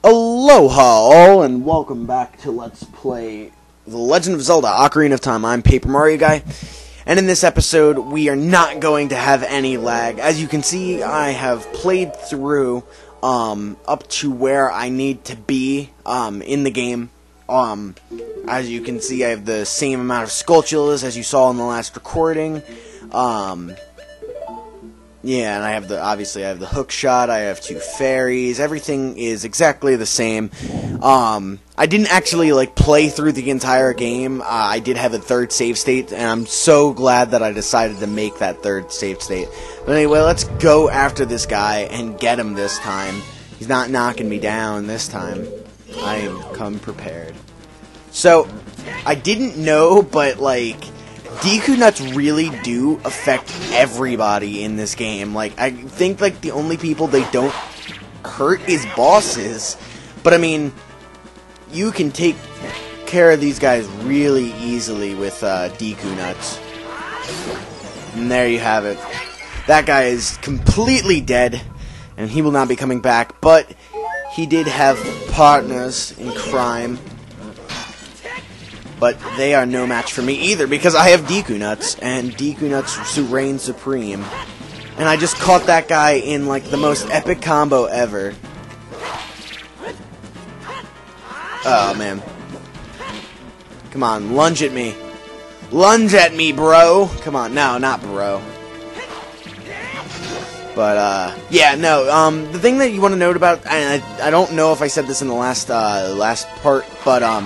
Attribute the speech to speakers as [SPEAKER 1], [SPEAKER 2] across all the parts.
[SPEAKER 1] Aloha all, and welcome back to Let's Play The Legend of Zelda Ocarina of Time. I'm Paper Mario Guy, and in this episode, we are not going to have any lag. As you can see, I have played through up to where I need to be in the game. As you can see, I have the same amount of Skulltulas as you saw in the last recording. Yeah, and I have obviously I have the hook shot, I have 2 fairies, everything is exactly the same. I didn't actually, play through the entire game. I did have a 3rd save state, and I'm so glad that I decided to make that 3rd save state. But anyway, let's go after this guy and get him this time. He's not knocking me down this time. I am come prepared. So, I didn't know, but, Deku nuts really do affect everybody in this game. I think, the only people they don't hurt is bosses. But, I mean, you can take care of these guys really easily with Deku nuts. And there you have it. That guy is completely dead, and he will not be coming back. But he did have partners in crime. But they are no match for me either, because I have Deku nuts, and Deku nuts reign supreme. And I just caught that guy in, the most epic combo ever. Oh, man. Come on, lunge at me. Lunge at me, bro! Come on, no, not bro. But, yeah, no, the thing that you want to note about, and I don't know if I said this in the last part, but,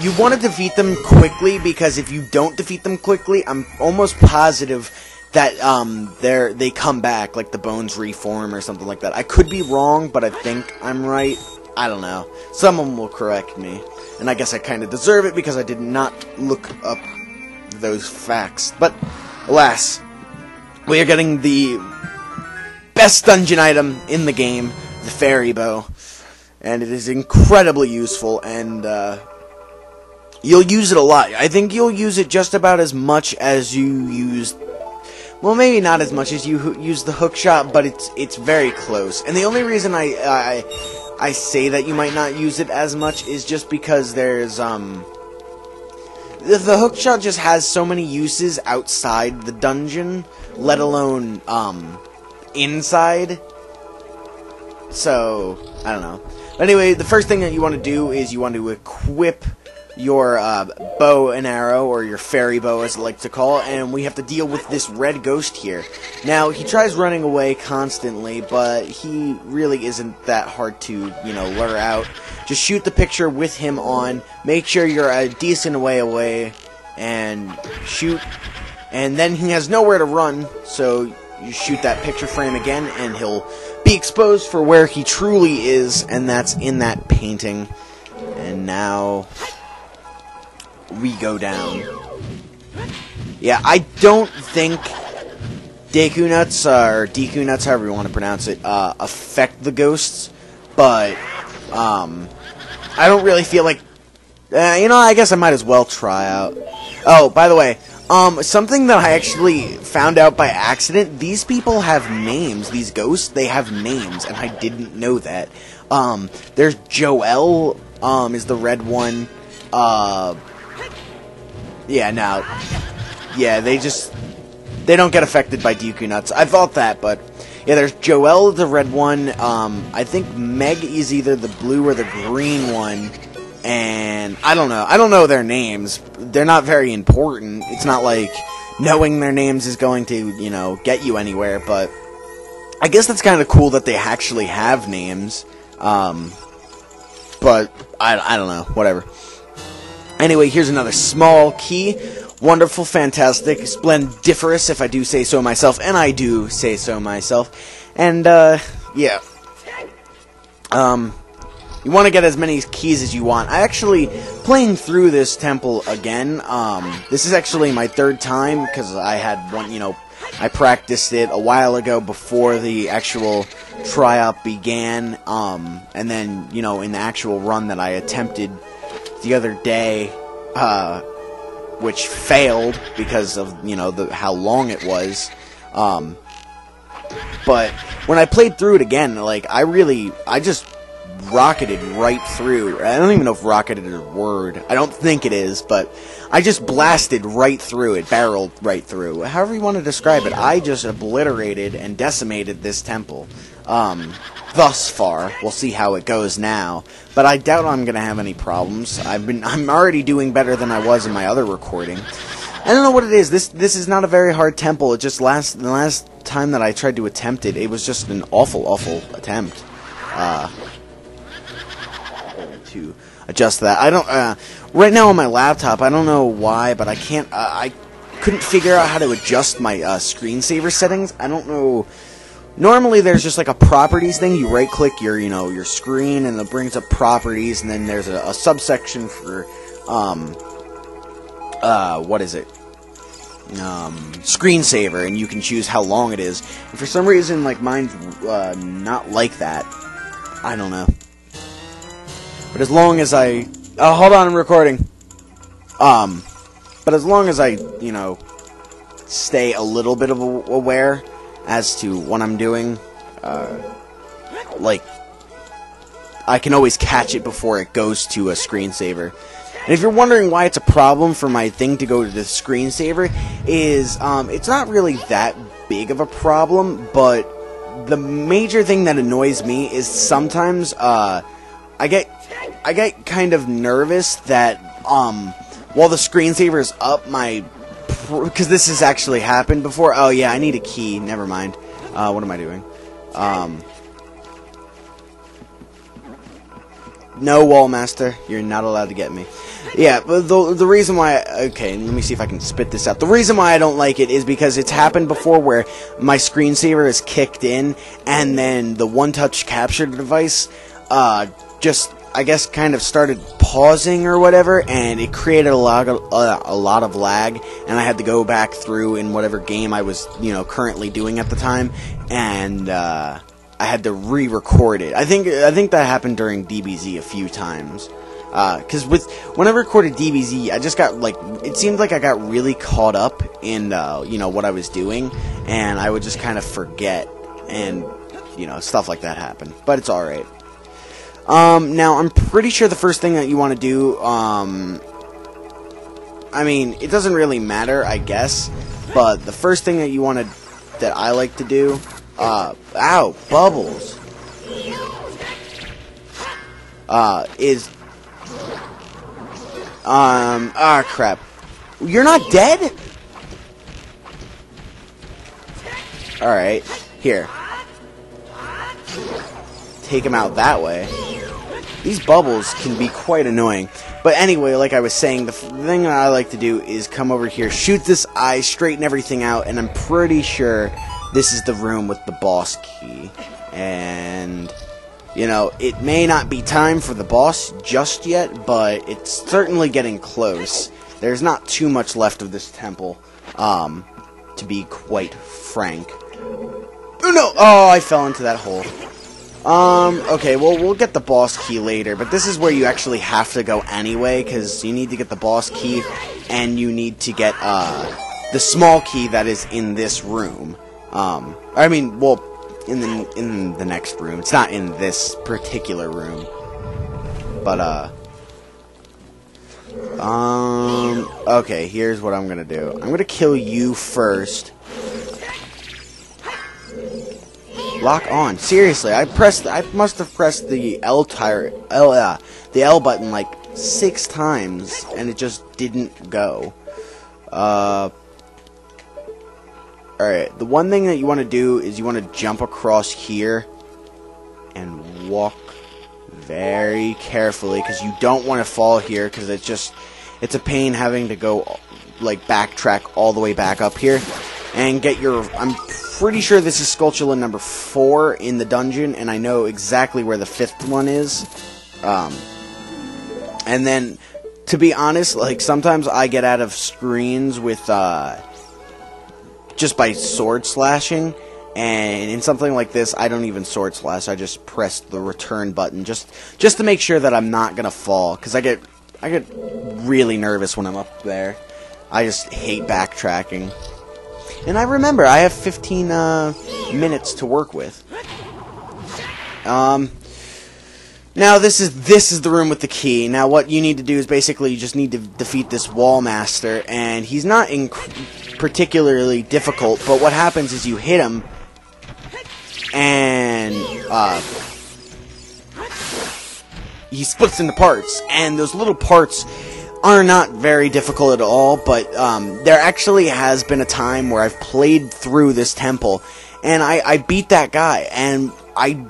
[SPEAKER 1] you want to defeat them quickly, because if you don't defeat them quickly, I'm almost positive that they come back, the bones reform or something like that. I could be wrong, but I think I'm right. I don't know. Someone will correct me. And I guess I kind of deserve it, because I did not look up those facts. But, alas, we are getting the best dungeon item in the game, the fairy bow. And it is incredibly useful, and, you'll use it a lot. I think you'll use it just about as much as you used... Well, maybe not as much as you use the hook shot, but it's very close. And the only reason I say that you might not use it as much is just because there's, the hook shot just has so many uses outside the dungeon, let alone, inside. So, I don't know. But anyway, the first thing that you want to do is you want to equip your bow and arrow, or your fairy bow as I like to call it, and we have to deal with this red ghost here. Now, he tries running away constantly, but he really isn't that hard to, lure out. Just shoot the picture with him on, make sure you're a decent way away, and shoot, and then he has nowhere to run, so you shoot that picture frame again, and he'll be exposed for where he truly is, and that's in that painting. And now we go down. Yeah, I don't think Deku nuts, or Deku nuts, however you want to pronounce it, affect the ghosts, but, I don't really feel like, I guess I might as well try out. Oh, by the way, something that I actually found out by accident, these people have names, these ghosts, they have names, and I didn't know that. There's Joel, is the red one, yeah, no. Yeah, they don't get affected by Deku nuts. I thought that, but yeah, there's Joel, the red one. I think Meg is either the blue or the green one, and I don't know. I don't know their names. They're not very important. It's not like knowing their names is going to, get you anywhere, but I guess that's kind of cool that they actually have names. But I don't know. Whatever. Anyway, here's another small key. Wonderful, fantastic, splendiferous, if I do say so myself, and I do say so myself. And, yeah. You want to get as many keys as you want. I actually, playing through this temple again, this is actually my 3rd time, because I had one, I practiced it a while ago before the actual tryout began, and then, in the actual run that I attempted the other day, which failed because of, how long it was. But when I played through it again, I just rocketed right through. I don't even know if rocketed is a word. I don't think it is, but I just blasted right through it, barreled right through. However you want to describe it, I just obliterated and decimated this temple. Thus far, we'll see how it goes now, but I doubt I'm gonna have any problems. I'm already doing better than I was in my other recording. I don't know what it is. This is not a very hard temple. It just the last time that I tried to attempt it, it was just an awful attempt. To adjust that. I don't right now on my laptop, I don't know why, but I can't I couldn't figure out how to adjust my screensaver settings. I don't know. Normally there's just like a properties thing. You right click your your screen and it brings up properties, and then there's a subsection for what is it? Screensaver, and you can choose how long it is. And for some reason, like, mine's not like that. I don't know. But as long as I... Oh, hold on, I'm recording. But as long as I, stay a little bit of aware as to what I'm doing, like, I can always catch it before it goes to a screensaver. And if you're wondering why it's a problem for my thing to go to the screensaver, is it's not really that big of a problem, but the major thing that annoys me is sometimes I get kind of nervous that while the screensaver is up, because this has actually happened before. Oh yeah, I need a key. Never mind. What am I doing? No, Wallmaster, you're not allowed to get me. Yeah, but the reason why... Okay, let me see if I can spit this out. The reason why I don't like it is because it's happened before where my screensaver is kicked in, and then the one-touch capture device just, I guess, kind of started pausing or whatever, and it created a lot of lag, and I had to go back through in whatever game I was, currently doing at the time, and I had to re-record it. I think that happened during DBZ a few times. Because when I recorded DBZ, I just got, it seemed like I got really caught up in, what I was doing, and I would just kind of forget, and, stuff like that happened. But it's alright. Now, I'm pretty sure the first thing that you want to do, I mean, it doesn't really matter, I guess, but the first thing that I like to do, ow, bubbles, is, crap. You're not dead? Alright, here. Take him out that way. These bubbles can be quite annoying. But anyway, like I was saying, the thing that I like to do is come over here, shoot this eye, straighten everything out, and I'm pretty sure this is the room with the boss key. And, it may not be time for the boss just yet, but it's certainly getting close. There's not too much left of this temple, to be quite frank. Oh no! Oh, I fell into that hole. Okay, well, we'll get the boss key later, but this is where you actually have to go anyway, because you need to get the boss key, and you need to get, the small key that is in this room. I mean, well, in the next room. It's not in this particular room. But, okay, here's what I'm gonna do. I'm gonna kill you first. Lock on. Seriously, I must have pressed the the L button like 6 times, and it just didn't go. Alright, the one thing that you want to do is you want to jump across here and walk very carefully, because you don't want to fall here, because it's a pain having to go, backtrack all the way back up here and get I'm pretty sure this is Skulltula number 4 in the dungeon, and I know exactly where the 5th one is. And then, to be honest, sometimes I get out of screens with, just by sword slashing, and in something like this, I don't even sword slash, I just press the return button, just to make sure that I'm not gonna fall, because I get really nervous when I'm up there. I just hate backtracking. And I remember, I have 15 minutes to work with. Now this is the room with the key. Now what you need to do is basically you just need to defeat this wall master, and he's not particularly difficult, but what happens is you hit him, and he splits into parts, and those little parts are not very difficult at all, but there actually has been a time where I've played through this temple, and I beat that guy, and I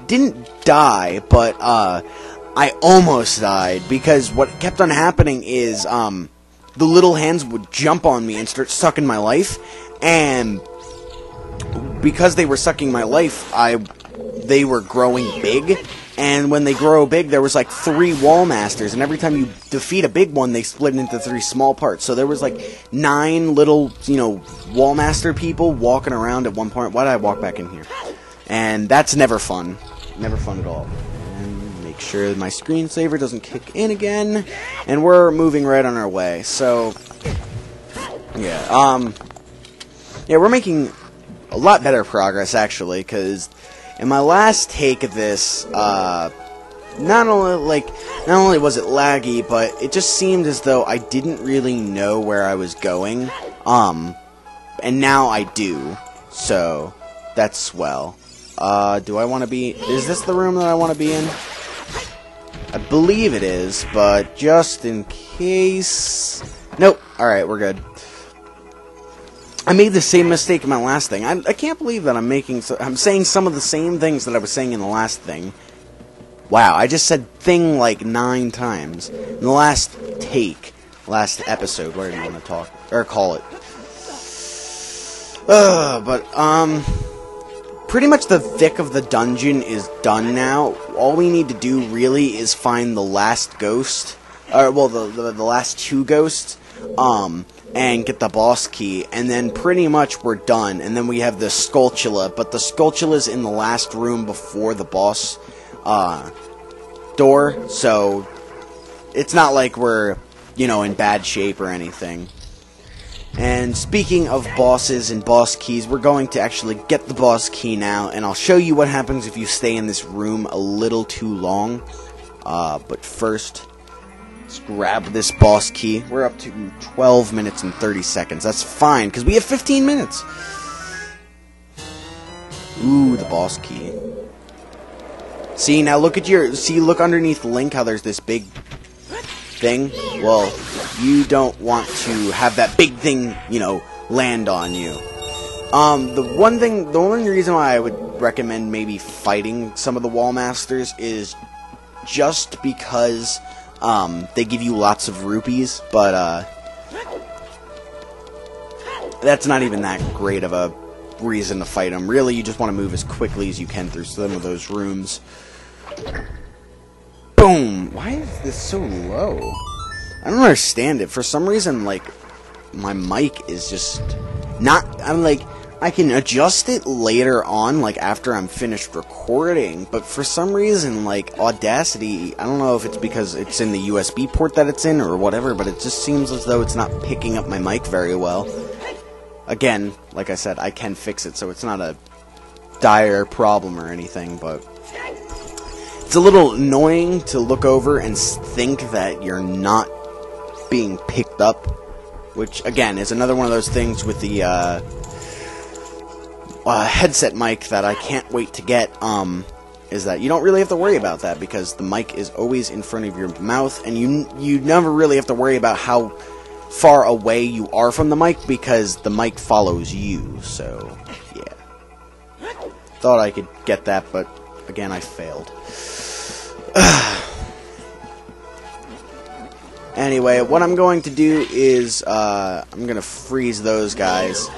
[SPEAKER 1] didn't die, but I almost died, because what kept on happening is the little hands would jump on me and start sucking my life, and because they were sucking my life, they were growing big, and when they grow big, there was like 3 wall masters, and every time you defeat a big one, they split into 3 small parts. So there was like 9 little, wall master people walking around at one point. Why did I walk back in here? And that's never fun. Never fun at all. And make sure my screensaver doesn't kick in again. And we're moving right on our way. So, yeah, we're making a lot better progress, actually, because in my last take of this, not only was it laggy, but it just seemed as though I didn't really know where I was going, and now I do, so that's swell. Do I want to be... Is this the room that I want to be in? I believe it is, but just in case... Nope. Alright, we're good. I made the same mistake in my last thing. I can't believe that I'm saying some of the same things that I was saying in the last thing. Wow, I just said thing like 9 times. In the last episode, whatever you want to call it. Pretty much the thick of the dungeon is done now. All we need to do really is find the last ghost, the last 2 ghosts, and get the boss key, and then pretty much we're done. And then we have the Skulltula, but the Skulltula's in the last room before the boss door, so it's not like we're, in bad shape or anything. And speaking of bosses and boss keys, we're going to actually get the boss key now, and I'll show you what happens if you stay in this room a little too long. But first, let's grab this boss key. We're up to 12 minutes and 30 seconds. That's fine, because we have 15 minutes. Ooh, the boss key. See, now look underneath Link how there's this big thing. Well, you don't want to have that big thing, land on you. The only reason why I would recommend maybe fighting some of the wall masters is just because they give you lots of rupees, but that's not even that great of a reason to fight them. Really, you just want to move as quickly as you can through some of those rooms. Boom! Why is this so low? I don't understand it. For some reason, my mic is just not... I can adjust it later on, after I'm finished recording, but for some reason, Audacity, I don't know if it's because it's in the USB port that it's in or whatever, but it just seems as though it's not picking up my mic very well. Again, like I said, I can fix it, so it's not a dire problem or anything, but it's a little annoying to look over and think that you're not being picked up, which, again, is another one of those things with the, headset mic that I can't wait to get, is that you don't really have to worry about that, because the mic is always in front of your mouth, and you never really have to worry about how far away you are from the mic, because the mic follows you, so, yeah. Thought I could get that, but, again, I failed. Anyway, what I'm going to do is, I'm going to freeze those guys,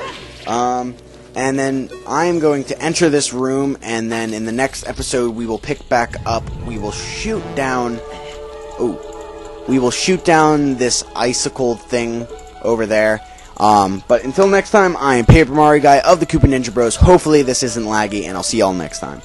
[SPEAKER 1] and then I'm going to enter this room, and then in the next episode we will pick back up. We will shoot down... we will shoot down this icicle thing over there. But until next time, I am Paper Mario Guy of the KoopaNinjaBros. Hopefully this isn't laggy, and I'll see y'all next time.